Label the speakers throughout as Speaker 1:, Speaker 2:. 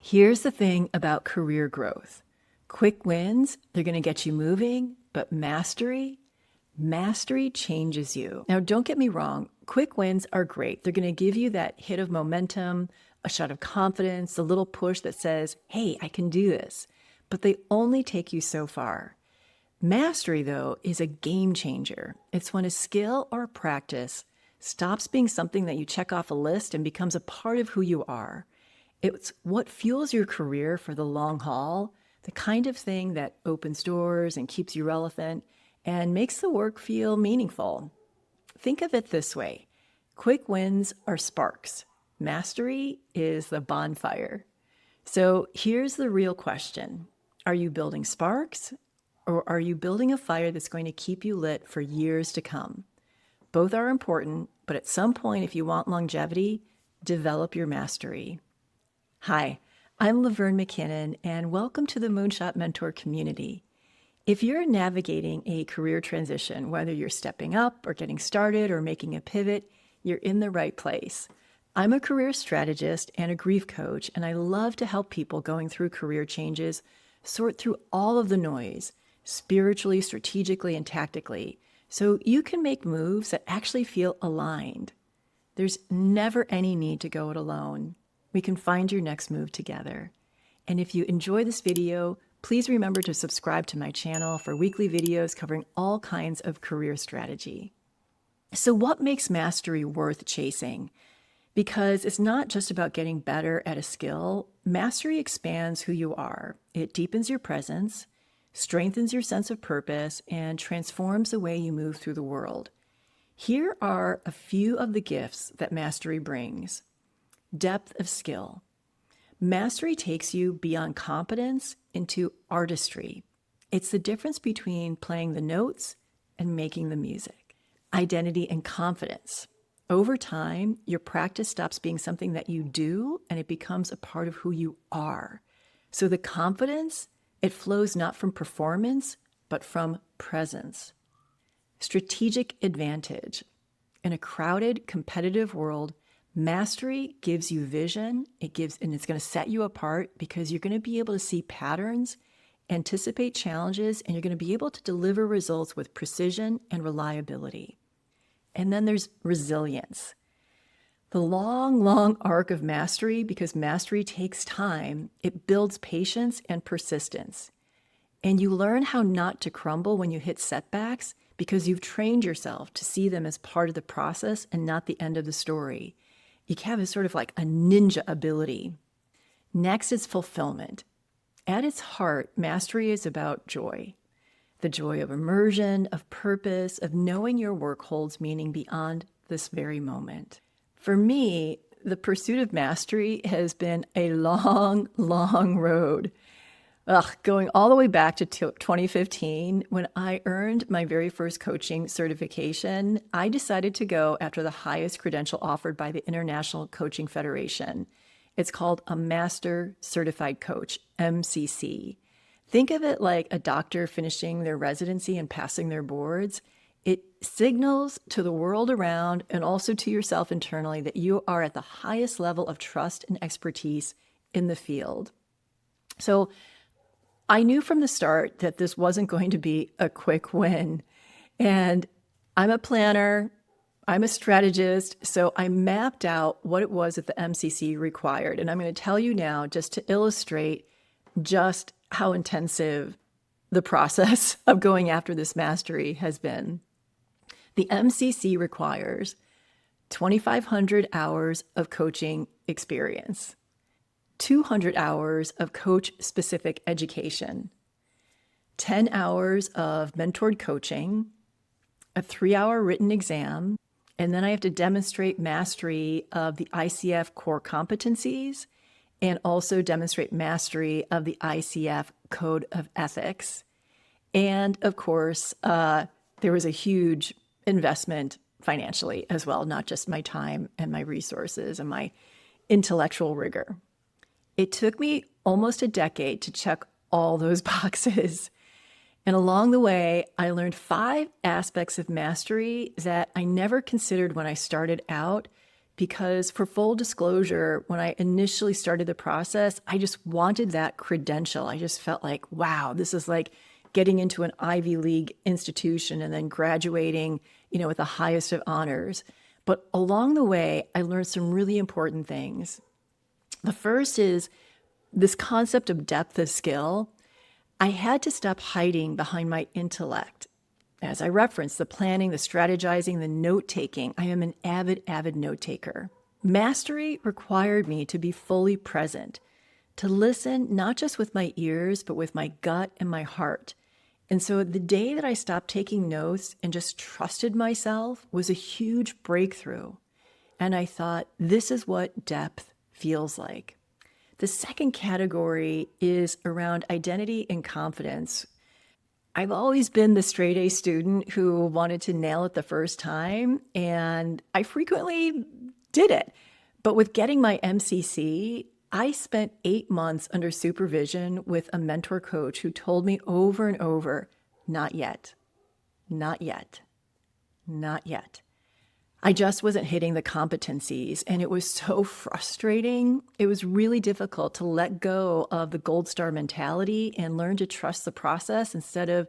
Speaker 1: Here's the thing about career growth. Quick wins, they're going to get you moving, but mastery changes you. Now, don't get me wrong. Quick wins are great. They're going to give you that hit of momentum, a shot of confidence, a little push that says, hey, I can do this. But they only take you so far. Mastery, though, is a game changer. It's when a skill or a practice stops being something that you check off a list and becomes a part of who you are. It's what fuels your career for the long haul, the kind of thing that opens doors and keeps you relevant and makes the work feel meaningful. Think of it this way. Quick wins are sparks. Mastery is the bonfire. So here's the real question. Are you building sparks or are you building a fire that's going to keep you lit for years to come? Both are important, but at some point, if you want longevity, develop your mastery. Hi, I'm Laverne McKinnon, and welcome to the Moonshot Mentor community. If you're navigating a career transition, whether you're stepping up or getting started or making a pivot, you're in the right place. I'm a career strategist and a grief coach, and I love to help people going through career changes sort through all of the noise, spiritually, strategically, and tactically, so you can make moves that actually feel aligned. There's never any need to go it alone. We can find your next move together. And if you enjoy this video, please remember to subscribe to my channel for weekly videos covering all kinds of career strategy. So what makes mastery worth chasing? Because it's not just about getting better at a skill. Mastery expands who you are. It deepens your presence, strengthens your sense of purpose, and transforms the way you move through the world. Here are a few of the gifts that mastery brings. Depth of skill. Mastery takes you beyond competence into artistry. It's the difference between playing the notes and making the music. Identity and confidence. Over time, your practice stops being something that you do and it becomes a part of who you are. So the confidence, it flows not from performance, but from presence. Strategic advantage. In a crowded, competitive world, mastery gives you vision, and it's going to set you apart because you're going to be able to see patterns, anticipate challenges, and you're going to be able to deliver results with precision and reliability. And then there's resilience. The long arc of mastery, because mastery takes time, it builds patience and persistence. And you learn how not to crumble when you hit setbacks because you've trained yourself to see them as part of the process and not the end of the story. You have a sort of like a ninja ability. Next is fulfillment. At its heart, mastery is about joy. The joy of immersion, of purpose, of knowing your work holds meaning beyond this very moment. For me, the pursuit of mastery has been a long road. Going all the way back to 2015, when I earned my very first coaching certification, I decided to go after the highest credential offered by the International Coaching Federation. It's called a Master Certified Coach, MCC. Think of it like a doctor finishing their residency and passing their boards. It signals to the world around and also to yourself internally that you are at the highest level of trust and expertise in the field. So I knew from the start that this wasn't going to be a quick win. And I'm a planner, I'm a strategist, so I mapped out what it was that the MCC required. And I'm going to tell you now, just to illustrate just how intensive the process of going after this mastery has been. The MCC requires 2,500 hours of coaching experience, 200 hours of coach-specific education, 10 hours of mentored coaching, a 3-hour written exam, and then I have to demonstrate mastery of the ICF core competencies and also demonstrate mastery of the ICF Code of Ethics. And of course, there was a huge investment financially as well, not just my time and my resources and my intellectual rigor. It took me almost a decade to check all those boxes. And along the way, I learned 5 aspects of mastery that I never considered when I started out because for full disclosure, when I initially started the process, I just wanted that credential. I just felt like, wow, this is like getting into an Ivy League institution and then graduating, with the highest of honors. But along the way, I learned some really important things. The first is this concept of depth of skill. I had to stop hiding behind my intellect. As I referenced, the planning, the strategizing, the note-taking. I am an avid note-taker. Mastery required me to be fully present, to listen not just with my ears, but with my gut and my heart. And so the day that I stopped taking notes and just trusted myself was a huge breakthrough. And I thought, this is what depth feels like. The second category is around identity and confidence. I've always been the straight A student who wanted to nail it the first time, and I frequently did it. But with getting my MCC, I spent 8 months under supervision with a mentor coach who told me over and over, not yet, not yet, not yet. I just wasn't hitting the competencies, and it was so frustrating. It was really difficult to let go of the gold star mentality and learn to trust the process instead of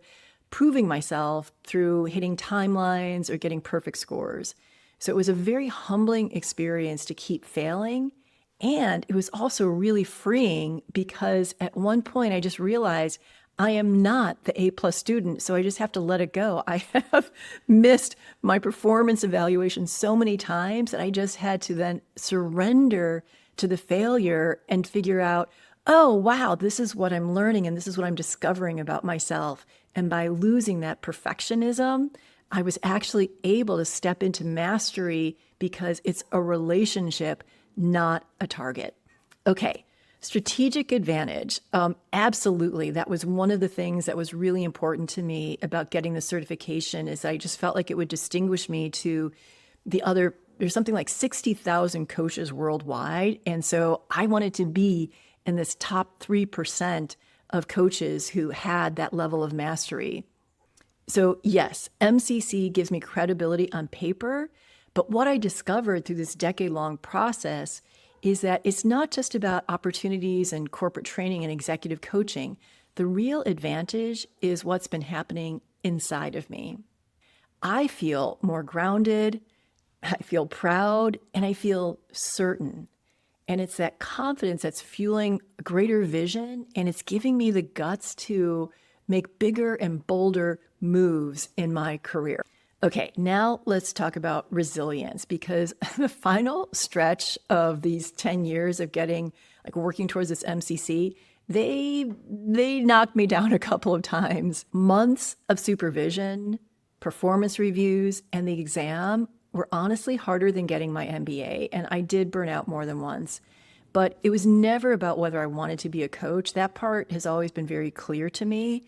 Speaker 1: proving myself through hitting timelines or getting perfect scores. So it was a very humbling experience to keep failing. And it was also really freeing because at one point I just realized I am not the A+ student, so I just have to let it go. I have missed my performance evaluation so many times that I just had to then surrender to the failure and figure out, oh, wow, this is what I'm learning and this is what I'm discovering about myself. And by losing that perfectionism, I was actually able to step into mastery because it's a relationship, not a target. Okay. Strategic advantage. Absolutely. That was one of the things that was really important to me about getting the certification is I just felt like it would distinguish me to the other, there's something like 60,000 coaches worldwide. And so I wanted to be in this top 3% of coaches who had that level of mastery. So yes, MCC gives me credibility on paper, but what I discovered through this decade-long process is that it's not just about opportunities and corporate training and executive coaching. The real advantage is what's been happening inside of me. I feel more grounded, I feel proud, and I feel certain. And it's that confidence that's fueling a greater vision, and it's giving me the guts to make bigger and bolder moves in my career. Okay, now let's talk about resilience, because the final stretch of these 10 years of working towards this MCC, they knocked me down a couple of times. Months of supervision, performance reviews, and the exam were honestly harder than getting my MBA, and I did burn out more than once. But it was never about whether I wanted to be a coach. That part has always been very clear to me.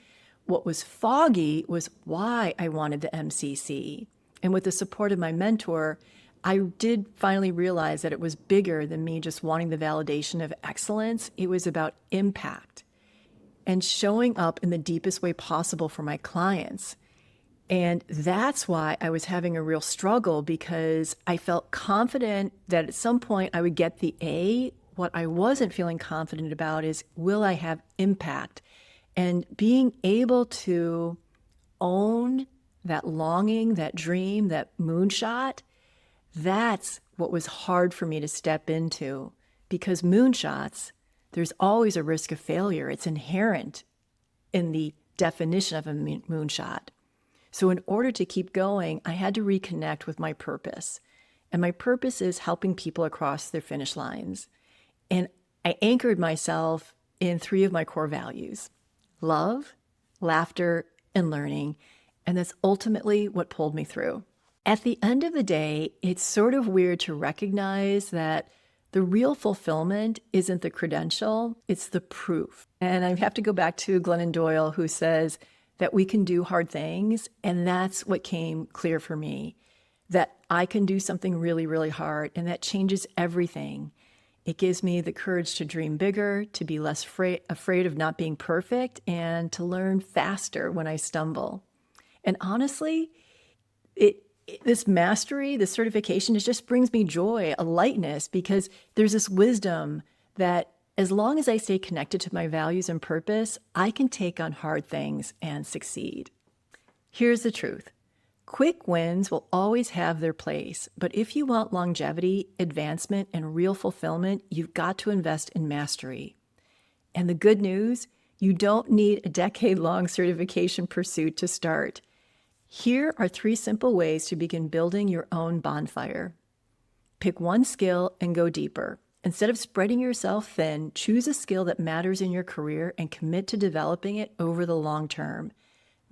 Speaker 1: What was foggy was why I wanted the MCC. And with the support of my mentor, I did finally realize that it was bigger than me just wanting the validation of excellence. It was about impact and showing up in the deepest way possible for my clients. And that's why I was having a real struggle, because I felt confident that at some point I would get the A. What I wasn't feeling confident about is, will I have impact? And being able to own that longing, that dream, that moonshot, that's what was hard for me to step into. Because moonshots, there's always a risk of failure. It's inherent in the definition of a moonshot. So in order to keep going, I had to reconnect with my purpose. And my purpose is helping people across their finish lines. And I anchored myself in 3 of my core values: love, laughter, and learning. And that's ultimately what pulled me through. At the end of the day, it's sort of weird to recognize that the real fulfillment isn't the credential, it's the proof. And I have to go back to Glennon Doyle, who says that we can do hard things. And that's what came clear for me, that I can do something really, really hard, and that changes everything. It gives me the courage to dream bigger, to be less afraid of not being perfect, and to learn faster when I stumble. And honestly, this mastery, this certification, it just brings me joy, a lightness, because there's this wisdom that as long as I stay connected to my values and purpose, I can take on hard things and succeed. Here's the truth. Quick wins will always have their place, but if you want longevity, advancement, and real fulfillment, you've got to invest in mastery. And the good news, you don't need a decade-long certification pursuit to start. Here are 3 simple ways to begin building your own bonfire. Pick one skill and go deeper. Instead of spreading yourself thin, choose a skill that matters in your career and commit to developing it over the long term.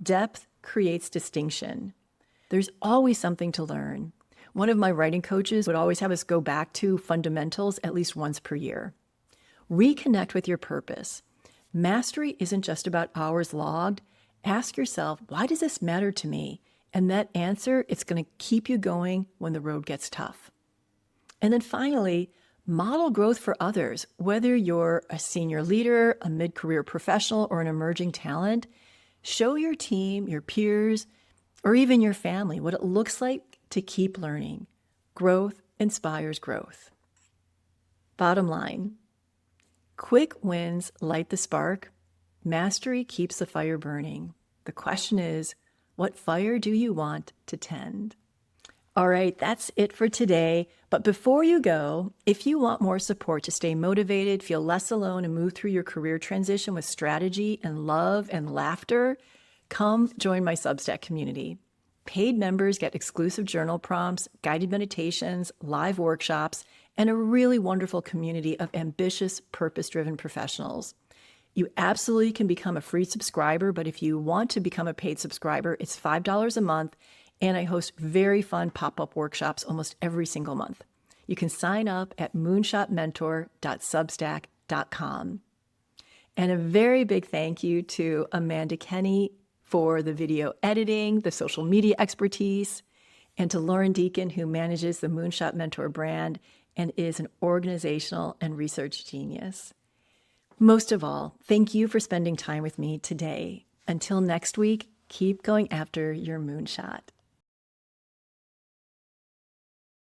Speaker 1: Depth creates distinction. There's always something to learn. One of my writing coaches would always have us go back to fundamentals at least once per year. Reconnect with your purpose. Mastery isn't just about hours logged. Ask yourself, why does this matter to me? And that answer, it's going to keep you going when the road gets tough. And then finally, model growth for others. Whether you're a senior leader, a mid-career professional, or an emerging talent, show your team, your peers, or even your family what it looks like to keep learning. Growth inspires growth. Bottom line, quick wins light the spark. Mastery keeps the fire burning. The question is, what fire do you want to tend? All right, that's it for today. But before you go, if you want more support to stay motivated, feel less alone, and move through your career transition with strategy and love and laughter, come join my Substack community. Paid members get exclusive journal prompts, guided meditations, live workshops, and a really wonderful community of ambitious, purpose-driven professionals. You absolutely can become a free subscriber, but if you want to become a paid subscriber, it's $5 a month, and I host very fun pop-up workshops almost every single month. You can sign up at moonshotmentor.substack.com. And a very big thank you to Amanda Kenny for the video editing, the social media expertise, and to Lauren Deacon, who manages the Moonshot Mentor brand and is an organizational and research genius. Most of all, thank you for spending time with me today. Until next week, keep going after your moonshot.